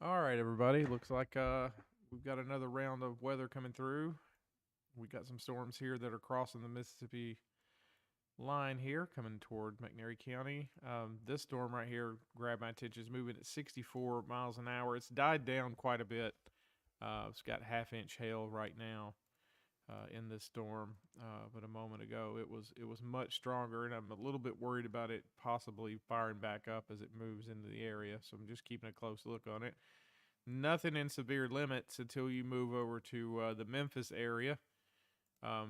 All right, everybody. Looks like we've got another round of weather coming through. We got some storms here that are crossing the Mississippi line here, coming toward McNairy County. This storm right here grabbed my attention. It's moving at 64 miles an hour. It's died down quite a bit. It's got half-inch hail right now in this storm, but a moment ago it was much stronger, and I'm a little bit worried about it possibly firing back up as it moves into the area. So I'm just keeping a close look on it. Nothing in severe limits until you move over to the Memphis area.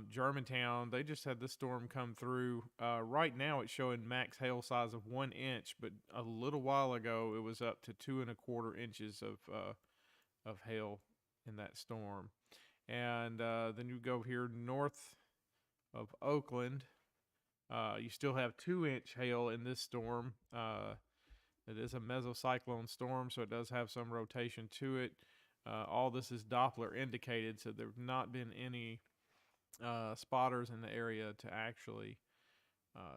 Germantown, they just had this storm come through. Right now, it's showing max hail size of 1 inch, but a little while ago, it was up to 2.25 inches of hail in that storm. And then you go here north of Oakland. You still have 2 inch hail in this storm. It is a mesocyclone storm, so it does have some rotation to it. All this is Doppler indicated, so there have not been any spotters in the area to actually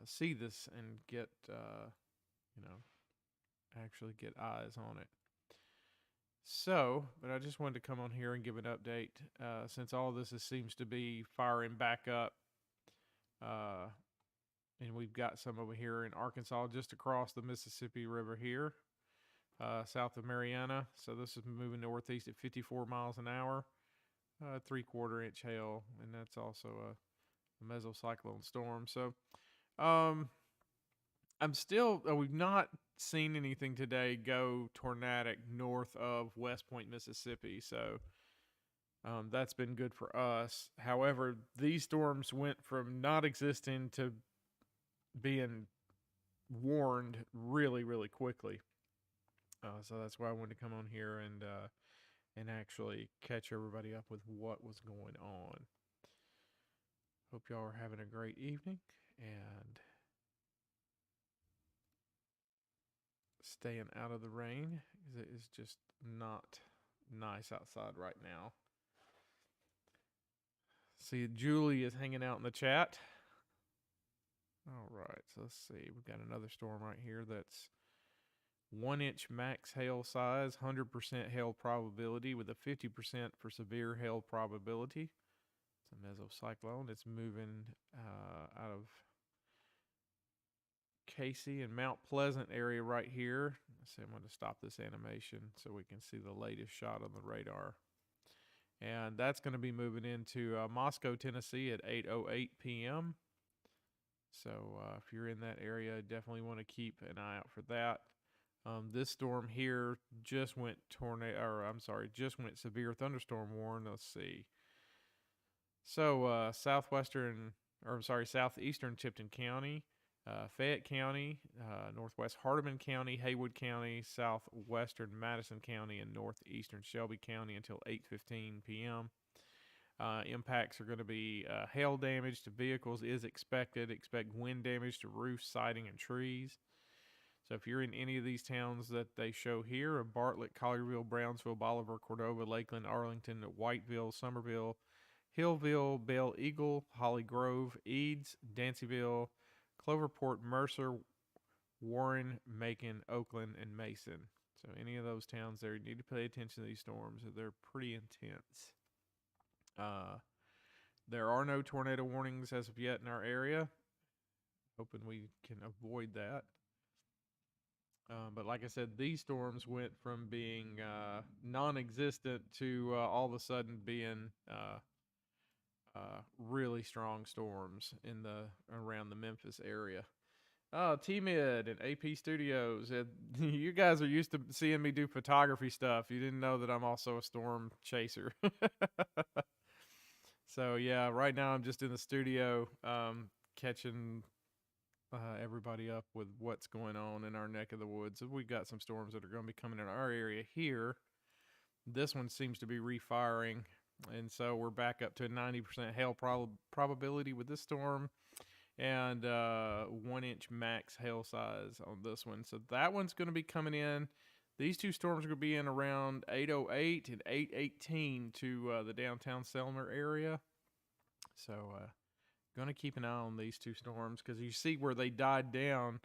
see this and get, you know, actually get eyes on it. So, but I just wanted to come on here and give an update since all this seems to be firing back up. Uh, and we've got some over here in Arkansas, just across the Mississippi River here, south of Mariana. So this is moving northeast at 54 miles an hour, 3/4 inch hail, and that's also a mesocyclone storm. So I'm still, we've not seen anything today go tornadic north of West Point, Mississippi. So that's been good for us. However, these storms went from not existing to being warned really, really quickly. So that's why I wanted to come on here and actually catch everybody up with what was going on. Hope y'all are having a great evening and staying out of the rain. It is just not nice outside right now. See, Julie is hanging out in the chat. All right, so let's see. We've got another storm right here that's 1 inch max hail size, 100% hail probability with a 50% for severe hail probability. It's a mesocyclone. It's moving out of Casey and Mount Pleasant area right here. So I'm going to stop this animation so we can see the latest shot on the radar. And that's going to be moving into Moscow, Tennessee at 8:08 p.m. So if you're in that area, definitely want to keep an eye out for that. This storm here just went just went severe thunderstorm warning. Let's see. So southeastern Tipton County, Fayette County, northwest Hardeman County, Haywood County, southwestern Madison County, and northeastern Shelby County until 8:15 p.m. Impacts are going to be hail damage to vehicles is expected. Expect wind damage to roofs, siding, and trees. So if you're in any of these towns that they show here, Bartlett, Collierville, Brownsville, Bolivar, Cordova, Lakeland, Arlington, Whiteville, Somerville, Hillville, Belle Eagle, Holly Grove, Eads, Dancyville, Cloverport, Mercer, Warren, Macon, Oakland, and Mason. So any of those towns there, you need to pay attention to these storms. They're pretty intense. Uh, there are no tornado warnings as of yet in our area. Hoping we can avoid that. But like I said, these storms went from being non-existent to all of a sudden being really strong storms in the around the Memphis area. Oh, T Mid and AP Studios. You guys are used to seeing me do photography stuff. You didn't know that I'm also a storm chaser. So yeah, right now I'm just in the studio catching everybody up with what's going on in our neck of the woods. We've got some storms that are going to be coming in our area here. This one seems to be refiring, and so we're back up to a 90% hail probability with this storm, and 1 inch max hail size on this one. So that one's going to be coming in. These two storms are going to be in around 8:08 and 8:18 to the downtown Selmer area. So going to keep an eye on these two storms because you see where they died down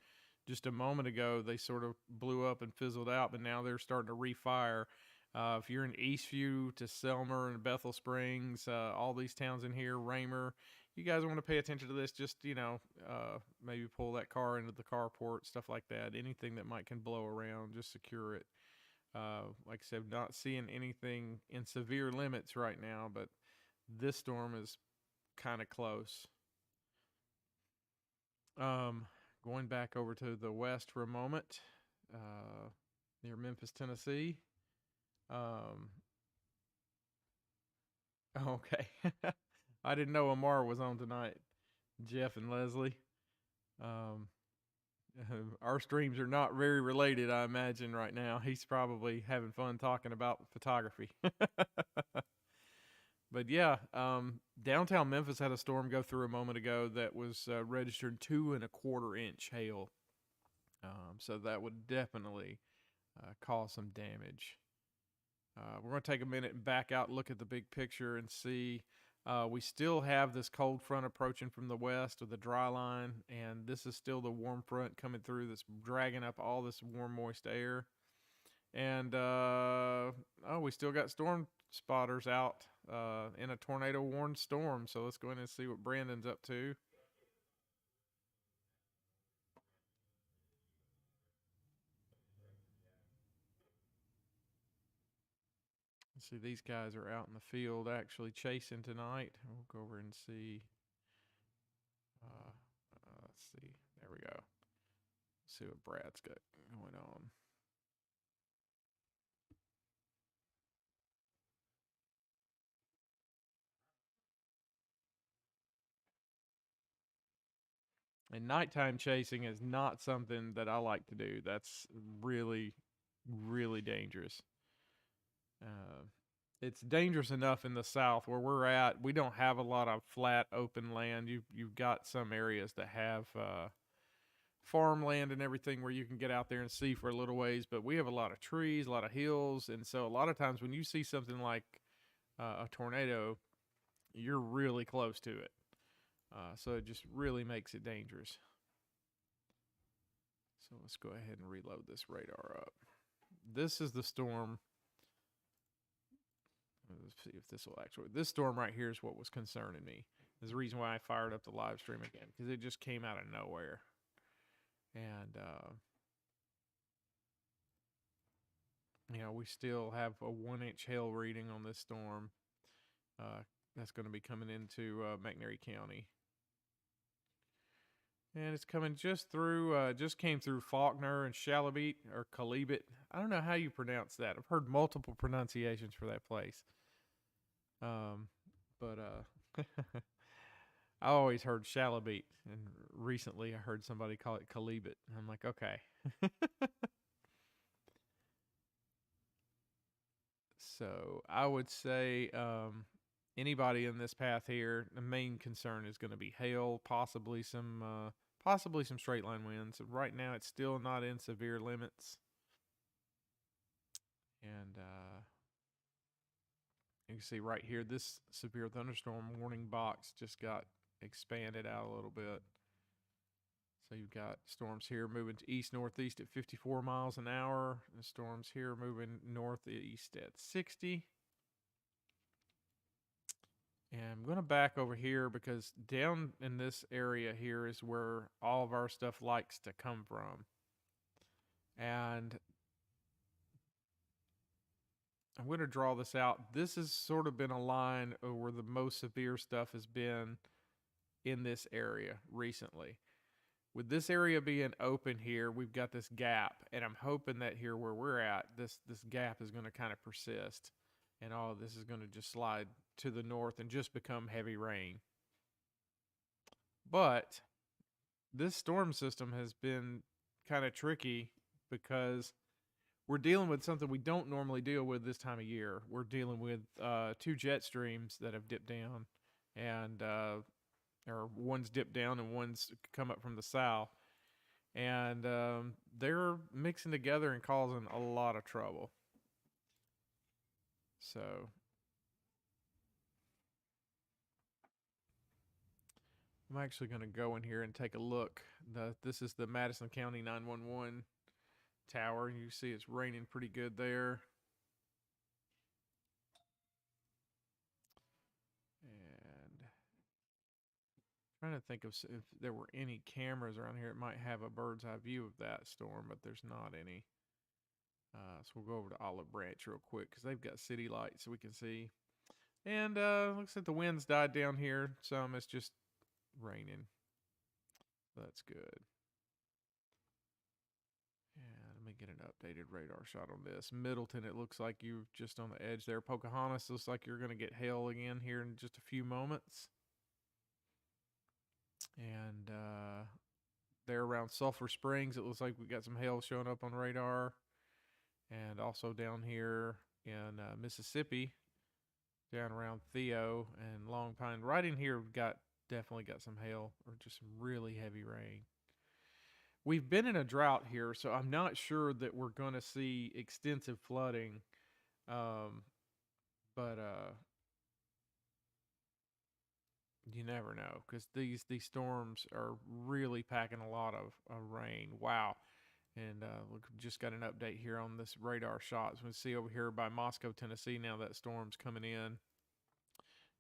just a moment ago, they sort of blew up and fizzled out, but now they're starting to refire. If you're in Eastview to Selmer and Bethel Springs, all these towns in here, Raymer, you guys want to pay attention to this. Just, maybe pull that car into the carport, stuff like that. Anything that can blow around, just secure it. Like I said, not seeing anything in severe limits right now, but this storm is kind of close. Going back over to the west for a moment, near Memphis, Tennessee. Okay. I didn't know Amar was on tonight. Jeff and Leslie. Um, our streams are not very related, I imagine, right now. He's probably having fun talking about photography. But yeah, downtown Memphis had a storm go through a moment ago that was registered 2.25 inch hail. So that would definitely cause some damage. We're going to take a minute and back out, look at the big picture, and see. We still have this cold front approaching from the west of the dry line, and this is still the warm front coming through that's dragging up all this warm, moist air. And we still got storm spotters out in a tornado warned storm. So let's go in and see what Brandon's up to. See, these guys are out in the field actually chasing tonight. We'll go over and see. Let's see. There we go. See what Brad's got going on. And nighttime chasing is not something that I like to do. That's really, really dangerous. It's dangerous enough in the south where we're at. We don't have a lot of flat open land. You've got some areas that have farmland and everything where you can get out there and see for a little ways, but we have a lot of trees, a lot of hills, and so a lot of times when you see something like a tornado, you're really close to it. So it just really makes it dangerous. So let's go ahead and reload this radar up. This is the storm. Let's see if this will actually. This storm right here is what was concerning me. There's the reason why I fired up the live stream again, because it just came out of nowhere. And, we still have a 1-inch hail reading on this storm. That's going to be coming into McNairy County. And it's coming just through, just came through Faulkner and Shalabit or Calibit. I don't know how you pronounce that. I've heard multiple pronunciations for that place. But I always heard Shalabit, and recently I heard somebody call it Calibit. And I'm like, okay. So I would say anybody in this path here, the main concern is going to be hail, possibly some straight line winds. Right now, it's still not in severe limits, and you can see right here, this severe thunderstorm warning box just got expanded out a little bit. So you've got storms here moving to east-northeast at 54 miles an hour, and storms here moving northeast at 60. And I'm going to back over here because down in this area here is where all of our stuff likes to come from. And I'm going to draw this out. This has sort of been a line where the most severe stuff has been in this area recently. With this area being open here, we've got this gap, and I'm hoping that here where we're at, this gap is going to kind of persist, and all of this is going to just slide to the north and just become heavy rain. But this storm system has been kind of tricky because we're dealing with something we don't normally deal with this time of year. We're dealing with 2 jet streams that have dipped down, and or one's dipped down and one's come up from the south. And they're mixing together and causing a lot of trouble. So I'm actually going to go in here and take a look. This is the Madison County 911 tower. You see it's raining pretty good there. And trying to think of if there were any cameras around here. It might have a bird's eye view of that storm, but there's not any. So we'll go over to Olive Branch real quick because they've got city lights so we can see. And looks like the wind's died down here some. It's just raining. That's good. And let me get an updated radar shot on this. Middleton, it looks like you're just on the edge there. Pocahontas looks like you're going to get hail again here in just a few moments. And there around Sulphur Springs, it looks like we got some hail showing up on radar. And also down here in Mississippi, down around Theo and Long Pine. Right in here, we've definitely got some hail or just some really heavy rain. We've been in a drought here, so I'm not sure that we're going to see extensive flooding. But you never know because these storms are really packing a lot of rain. Wow. And we just got an update here on this radar shot. So we see over here by Moscow, Tennessee, now that storm's coming in.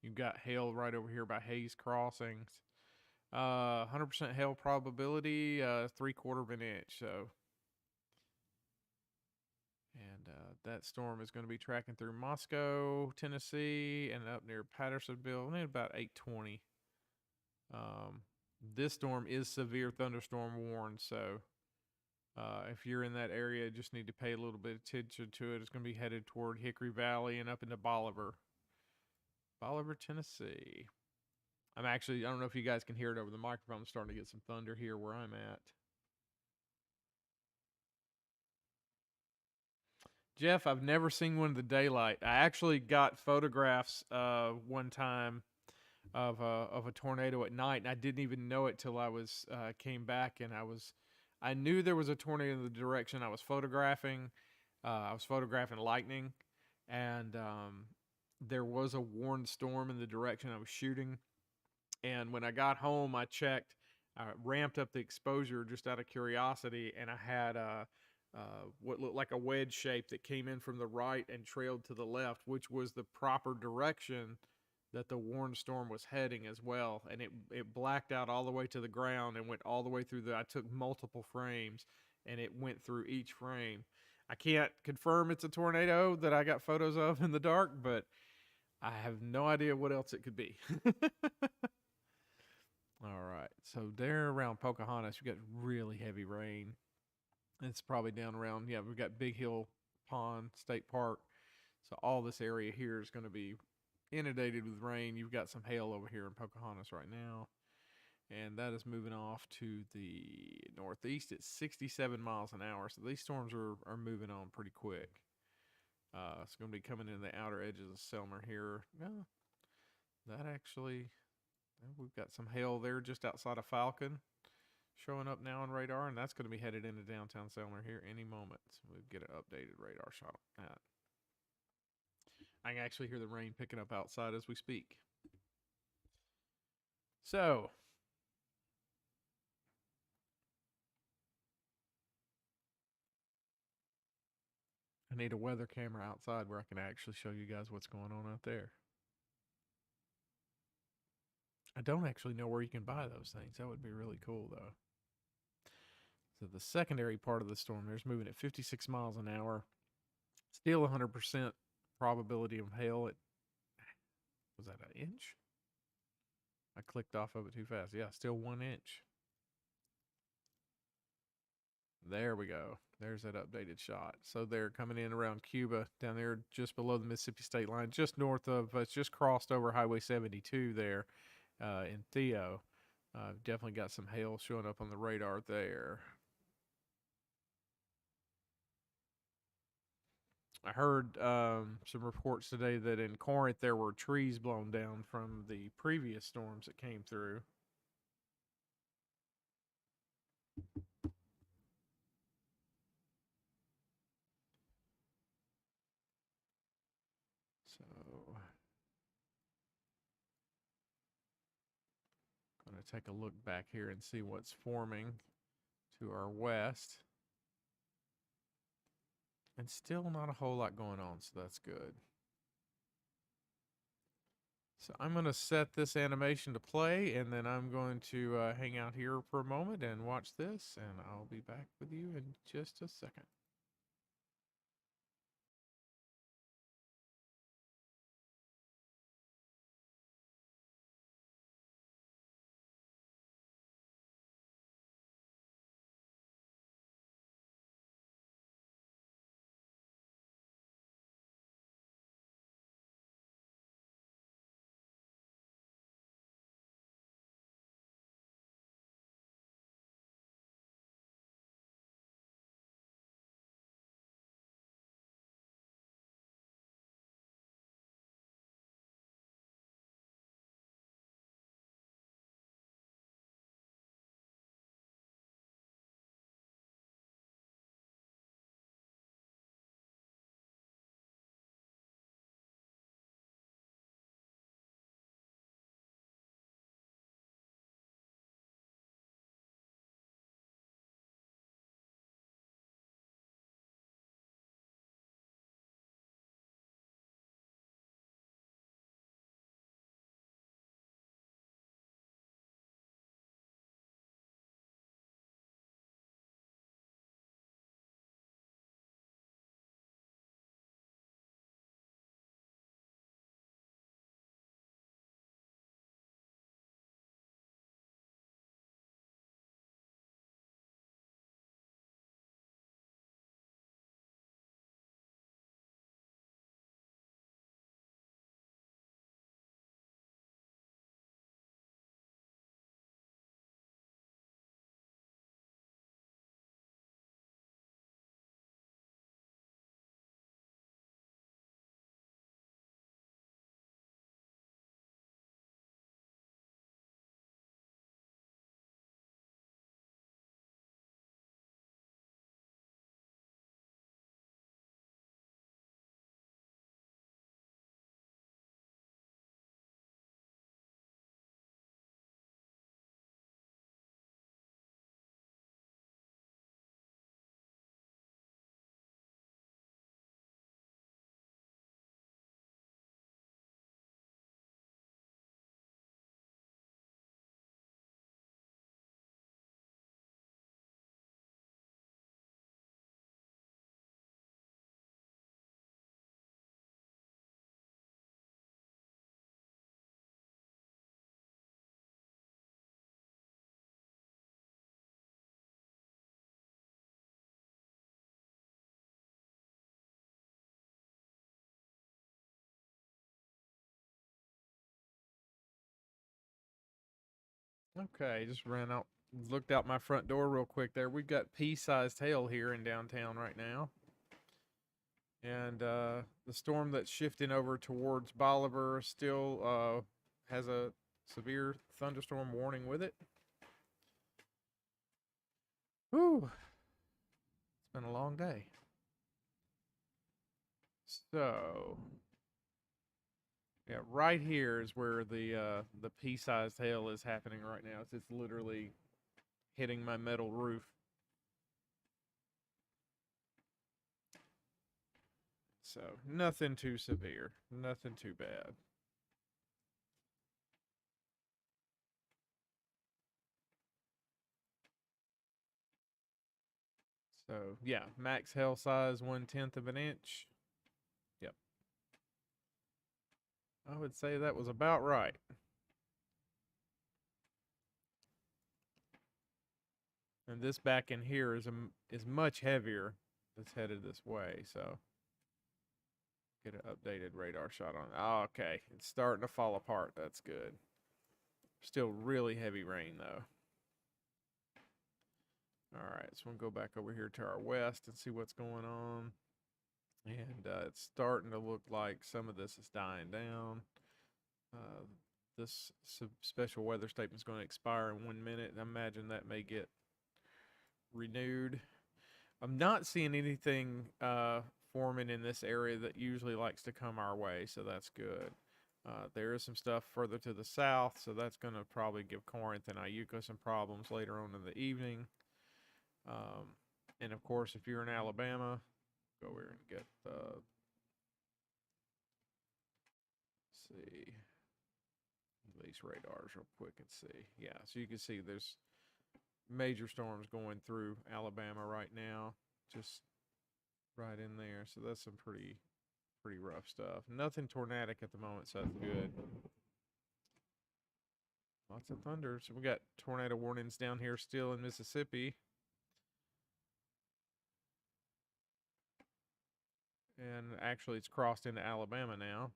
You've got hail right over here by Hayes Crossings. 100% hail probability, 3/4 of an inch. So, and that storm is going to be tracking through Moscow, Tennessee, and up near Pattersonville at about 8:20. This storm is severe thunderstorm warned, so if you're in that area, just need to pay a little bit of attention to it. It's going to be headed toward Hickory Valley and up into Bolivar, Tennessee. I don't know if you guys can hear it over the microphone. I'm starting to get some thunder here where I'm at. Jeff, I've never seen one in the daylight. I actually got photographs one time of a tornado at night, and I didn't even know it till I came back, and I knew there was a tornado in the direction I was photographing. I was photographing lightning, and there was a warned storm in the direction I was shooting. And when I got home, I checked, I ramped up the exposure just out of curiosity, and I had what looked like a wedge shape that came in from the right and trailed to the left, which was the proper direction that the warned storm was heading as well. And it blacked out all the way to the ground and went all the way through I took multiple frames, and it went through each frame. I can't confirm it's a tornado that I got photos of in the dark, but I have no idea what else it could be. All right, so there around Pocahontas, we got really heavy rain. It's probably down around, we've got Big Hill Pond State Park. So all this area here is going to be inundated with rain. You've got some hail over here in Pocahontas right now. And that is moving off to the northeast at 67 miles an hour. So these storms are moving on pretty quick. It's going to be coming in the outer edges of Selmer here. We've got some hail there just outside of Falcon showing up now on radar, and that's going to be headed into downtown Selmer here any moment. So we'll get an updated radar shot on that. I can actually hear the rain picking up outside as we speak. So, I need a weather camera outside where I can actually show you guys what's going on out there. I don't actually know where you can buy those things. That would be really cool, though. So the secondary part of the storm, there's moving at 56 miles an hour. Still 100% probability of hail. Was that an inch? I clicked off of it too fast. Yeah, still 1 inch. There we go. There's that updated shot. So they're coming in around Cuba, down there just below the Mississippi state line, just north of, it's just crossed over Highway 72 there in Theo. Definitely got some hail showing up on the radar there. I heard some reports today that in Corinth there were trees blown down from the previous storms that came through. So, going to take a look back here and see what's forming to our west. And still not a whole lot going on, so that's good. So I'm going to set this animation to play, and then I'm going to hang out here for a moment and watch this, and I'll be back with you in just a second. Okay, just ran out, looked out my front door real quick there. We've got pea-sized hail here in downtown right now. And the storm that's shifting over towards Bolivar still has a severe thunderstorm warning with it. Whew. It's been a long day. So, yeah, right here is where the pea-sized hail is happening right now. It's literally hitting my metal roof. So, nothing too severe, nothing too bad. So, yeah, max hail size 1/10 of an inch. Yep. I would say that was about right. And this back in here is much heavier. That's headed this way, so get an updated radar shot on it. Oh, okay, it's starting to fall apart. That's good. Still really heavy rain though. All right, so we'll go back over here to our west and see what's going on. And it's starting to look like some of this is dying down. This special weather statement is going to expire in 1 minute. I imagine that may get renewed. I'm not seeing anything forming in this area that usually likes to come our way, so that's good. There is some stuff further to the south, so that's going to probably give Corinth and Iuka some problems later on in the evening. And of course, if you're in Alabama, go over and get let's see these radars real quick and see. Yeah, so you can see there's major storms going through Alabama right now, just right in there. So that's some pretty rough stuff. Nothing tornadic at the moment, so that's good. Lots of thunder. So we got tornado warnings down here still in Mississippi. And actually, it's crossed into Alabama now.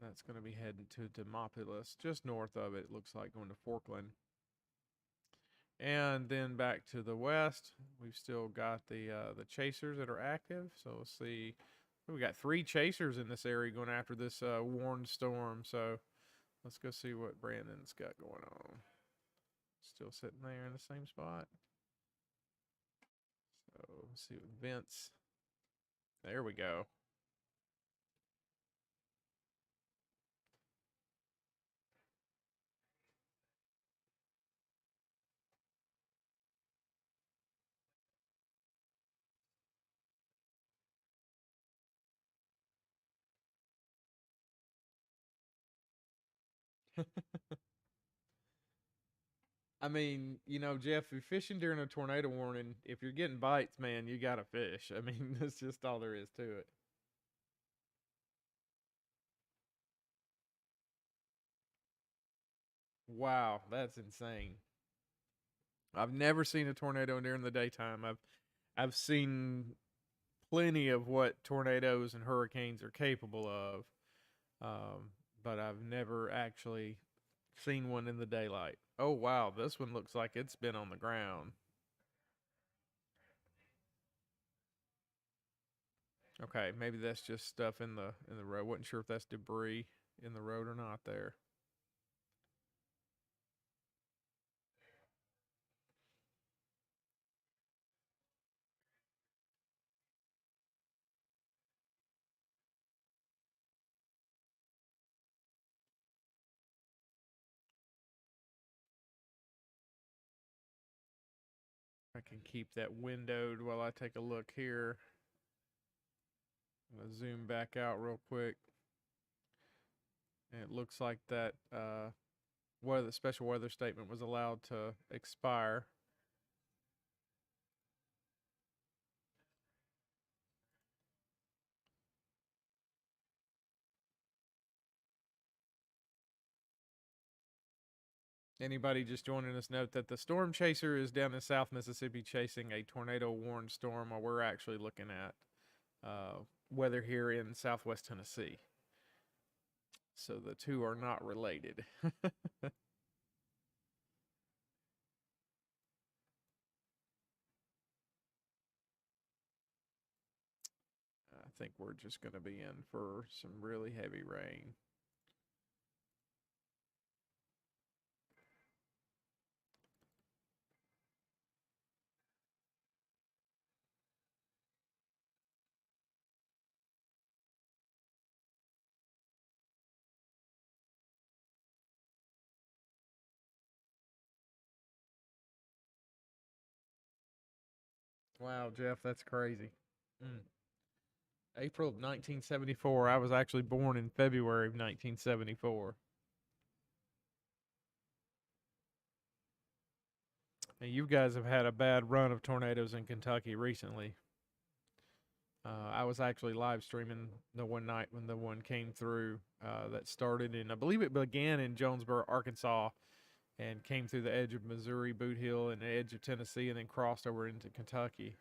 That's going to be heading to Demopolis, just north of it. It looks like going to Forkland. And then back to the west, we've still got the chasers that are active. So we'll see. We got 3 chasers in this area going after this warned storm. So let's go see what Brandon's got going on. Still sitting there in the same spot. So let's see what Vince. There we go. I mean, Jeff, if you're fishing during a tornado warning, if you're getting bites, man, you got to fish. I mean, that's just all there is to it. Wow, that's insane. I've never seen a tornado during the daytime. I've seen plenty of what tornadoes and hurricanes are capable of, um, but I've never actually seen one in the daylight. Oh wow, this one looks like it's been on the ground. Okay, maybe that's just stuff in the road. Wasn't sure if that's debris in the road or not there. I can keep that windowed while I take a look here. I'm gonna zoom back out real quick. And it looks like that weather special weather statement was allowed to expire. Anybody just joining us, note that the storm chaser is down in South Mississippi chasing a tornado warned storm, while we're actually looking at weather here in Southwest Tennessee. So the two are not related. I think we're just going to be in for some really heavy rain. Wow, Jeff, that's crazy. Mm. April of 1974. I was actually born in February of 1974. And you guys have had a bad run of tornadoes in Kentucky recently. I was actually live streaming the one night when the one came through that started in, I believe it began in Jonesboro, Arkansas, and came through the edge of Missouri, Boot Hill, and the edge of Tennessee, and then crossed over into Kentucky.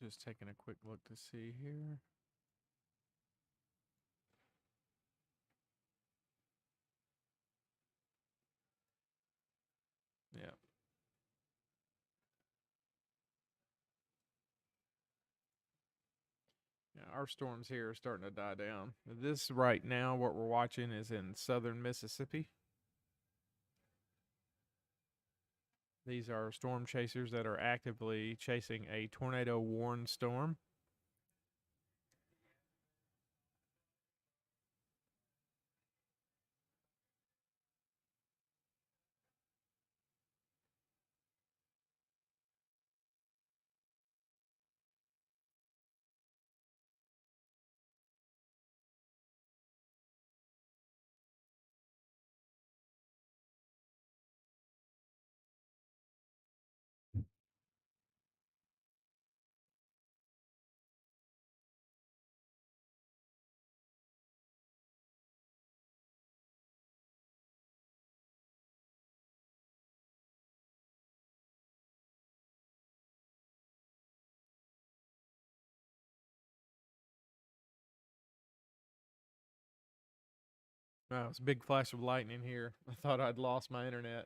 Just taking a quick look to see here. Yeah. Yeah, our storms here are starting to die down. This right now, what we're watching is in southern Mississippi. These are storm chasers that are actively chasing a tornado warned storm. Wow, it's a big flash of lightning here. I thought I'd lost my internet.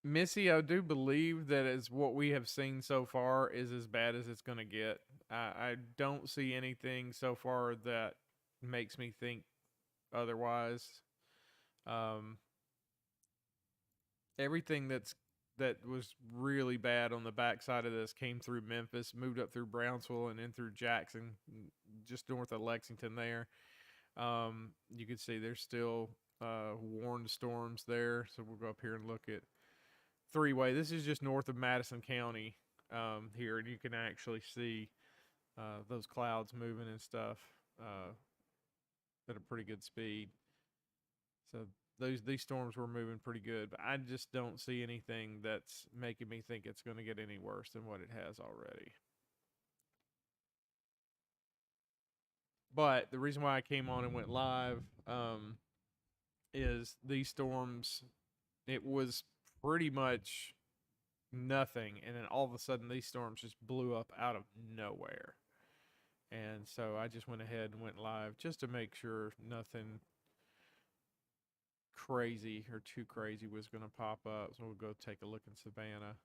Missy, I do believe that is what we have seen so far is as bad as it's going to get. I don't see anything so far that makes me think otherwise. Um, everything that was really bad on the backside of this came through Memphis, moved up through Brownsville, and in through Jackson, just north of Lexington. There, you can see there's still warned storms there. So we'll go up here and look at three-way. This is just north of Madison County here, and you can actually see those clouds moving and stuff at a pretty good speed. So these storms were moving pretty good, but I just don't see anything that's making me think it's going to get any worse than what it has already. But the reason why I came on and went live is these storms. It was pretty much nothing, and then all of a sudden these storms just blew up out of nowhere. And so I just went ahead and went live just to make sure nothing crazy or too crazy was going to pop up. So we'll go take a look in Savannah.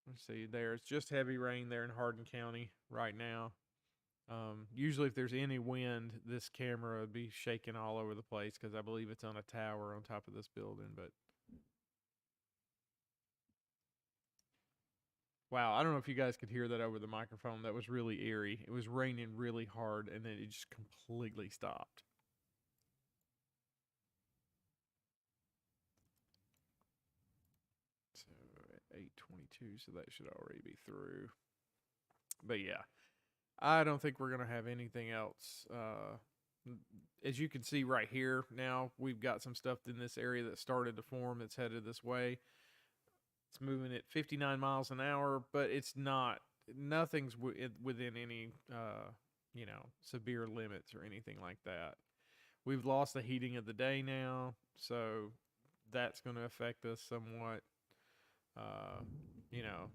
Let's see there. It's just heavy rain there in Hardin County right now. Usually, if there's any wind, this camera would be shaking all over the place because I believe it's on a tower on top of this building. But wow, I don't know if you guys could hear that over the microphone. That was really eerie. It was raining really hard and then it just completely stopped. So at 8:22, so that should already be through. But yeah, I don't think we're gonna have anything else. As you can see right here, now we've got some stuff in this area that started to form. That's headed this way. It's moving at 59 miles an hour, but it's not. Nothing's within any, severe limits or anything like that. We've lost the heating of the day now, so that's going to affect us somewhat. Uh, you know,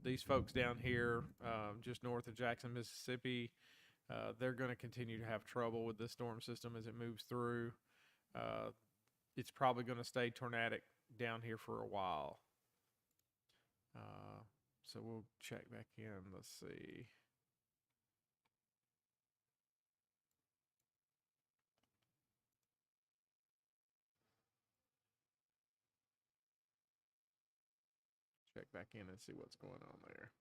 these folks down here, just north of Jackson, Mississippi, they're going to continue to have trouble with this storm system as it moves through. Uh, it's probably going to stay tornadic down here for a while. Uh, so we'll check back in. Let's see. Check back in and see what's going on there.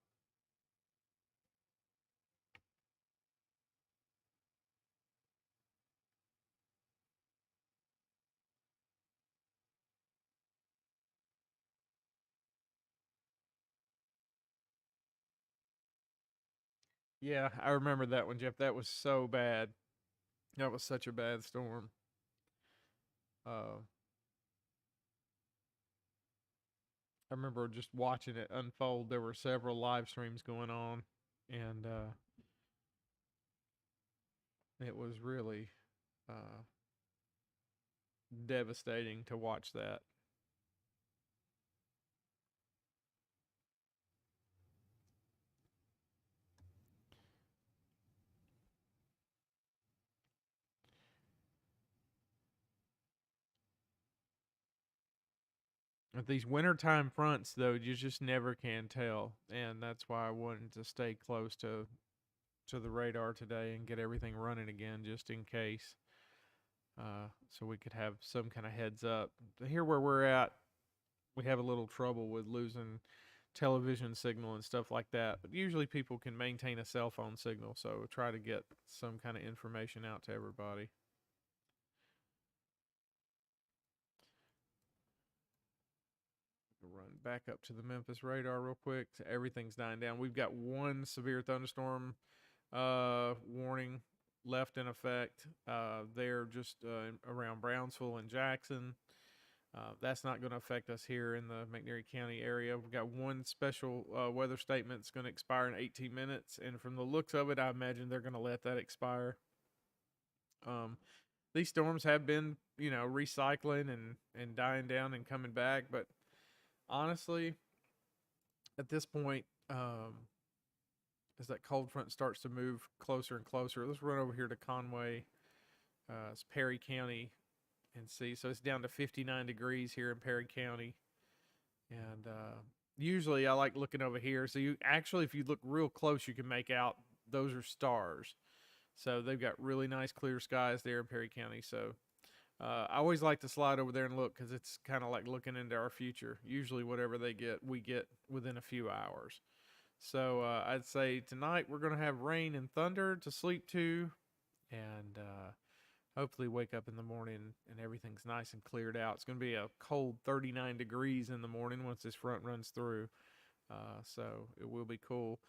Yeah, I remember that one, Jeff. That was so bad. That was such a bad storm. Uh, I remember just watching it unfold. There were several live streams going on, and It was really uh, devastating to watch that. With these wintertime fronts, though, you just never can tell, and that's why I wanted to stay close to the radar today and get everything running again, just in case, so we could have some kind of heads up. Here where we're at, we have a little trouble with losing television signal and stuff like that. But usually people can maintain a cell phone signal, so try to get some kind of information out to everybody. Run back up to the Memphis radar real quick. So everything's dying down. We've got one severe thunderstorm warning left in effect. They're just around Brownsville and Jackson. That's not going to affect us here in the McNairy County area. We've got one special weather statement that's going to expire in 18 minutes, and from the looks of it, I imagine they're going to let that expire. Um, these storms have been, recycling and dying down and coming back, but honestly, at this point, as that cold front starts to move closer and closer, let's run over here to Conway, it's Perry County, and see. So it's down to 59 degrees here in Perry County. And usually I like looking over here. So you actually, if you look real close, you can make out those are stars. So they've got really nice clear skies there in Perry County. So I always like to slide over there and look because it's kind of like looking into our future. Usually, whatever they get, we get within a few hours. So I'd say tonight we're going to have rain and thunder to sleep to, and hopefully wake up in the morning and everything's nice and cleared out. It's going to be a cold 39 degrees in the morning once this front runs through. So it will be cool.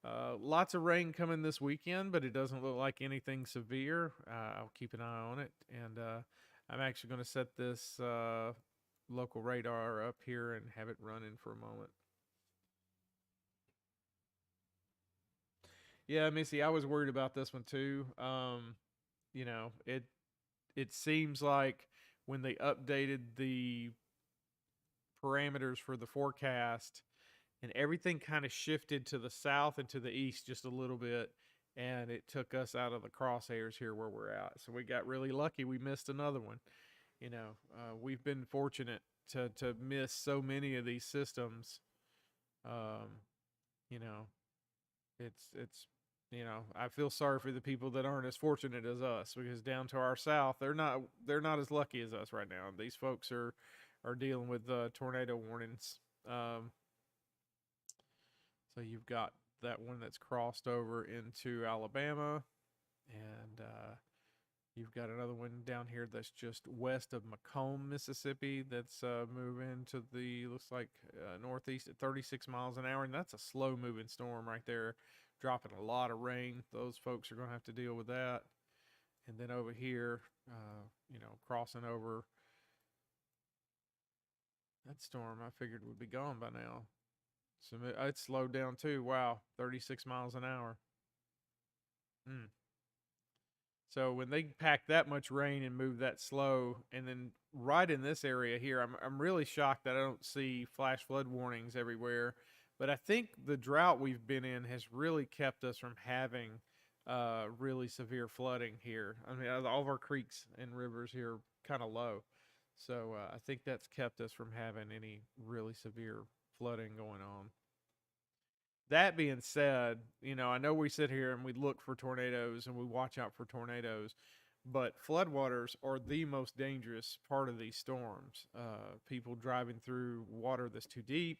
Lots of rain coming this weekend, but it doesn't look like anything severe. I'll keep an eye on it. And I'm actually going to set this local radar up here and have it running for a moment. Yeah, Missy, I was worried about this one too. It seems like when they updated the parameters for the forecast and everything kind of shifted to the south and to the east just a little bit, and it took us out of the crosshairs here where we're at. So we got really lucky. We missed another one. We've been fortunate to miss so many of these systems. Um, you know, it's I feel sorry for the people that aren't as fortunate as us because down to our south, they're not as lucky as us right now. These folks are dealing with tornado warnings. Um, so you've got that one that's crossed over into Alabama, and you've got another one down here that's just west of Macomb, Mississippi. That's moving to the looks like northeast at 36 miles an hour, and that's a slow moving storm right there, dropping a lot of rain. Those folks are going to have to deal with that. And then over here, crossing over that storm, I figured would be gone by now. So it's slowed down too. Wow, 36 miles an hour. Mm. So when they pack that much rain and move that slow, and then right in this area here, I'm really shocked that I don't see flash flood warnings everywhere. But I think the drought we've been in has really kept us from having really severe flooding here. I mean, all of our creeks and rivers here are kind of low, so I think that's kept us from having any really severe flooding going on. That being said, I know we sit here and we look for tornadoes and we watch out for tornadoes, but floodwaters are the most dangerous part of these storms. People driving through water that's too deep,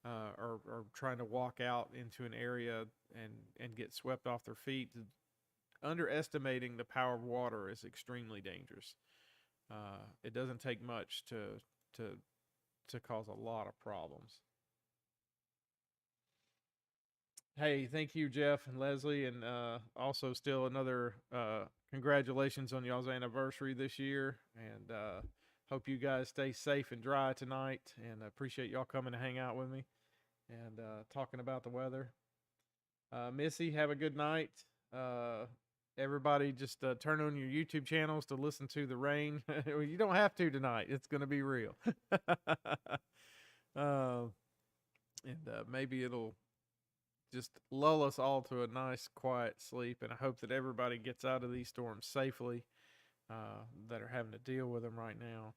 or trying to walk out into an area and get swept off their feet. Underestimating the power of water is extremely dangerous. It doesn't take much to to cause a lot of problems. Hey, thank you, Jeff and Leslie, and also still another congratulations on y'all's anniversary this year. And hope you guys stay safe and dry tonight. And I appreciate y'all coming to hang out with me and talking about the weather. Missy, have a good night. Uh, Everybody just turn on your YouTube channels to listen to the rain. Well, you don't have to tonight. It's going to be real. uh, and maybe it'll just lull us all to a nice, quiet sleep. And I hope that everybody gets out of these storms safely that are having to deal with them right now.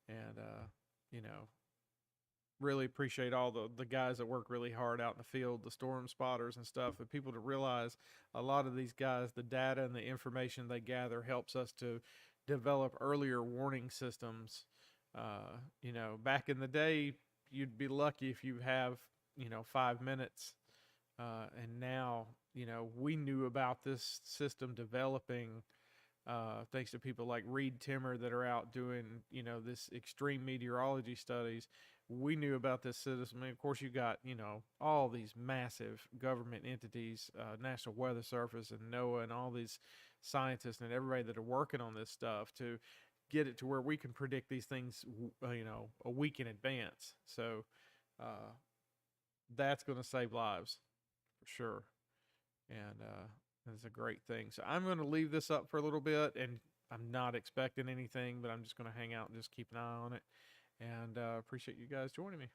And, you know, really appreciate all the guys that work really hard out in the field, the storm spotters and stuff, and people to realize a lot of these guys, the data and the information they gather helps us to develop earlier warning systems. You know, back in the day, you'd be lucky if you have, 5 minutes. And now, we knew about this system developing thanks to people like Reed Timmer that are out doing, this extreme meteorology studies. We knew about this system. And of course, you got, all these massive government entities, National Weather Service and NOAA and all these scientists and everybody that are working on this stuff to get it to where we can predict these things, a week in advance. So that's going to save lives for sure. And it's a great thing. So I'm going to leave this up for a little bit, and I'm not expecting anything, but I'm just going to hang out and just keep an eye on it. And appreciate you guys joining me.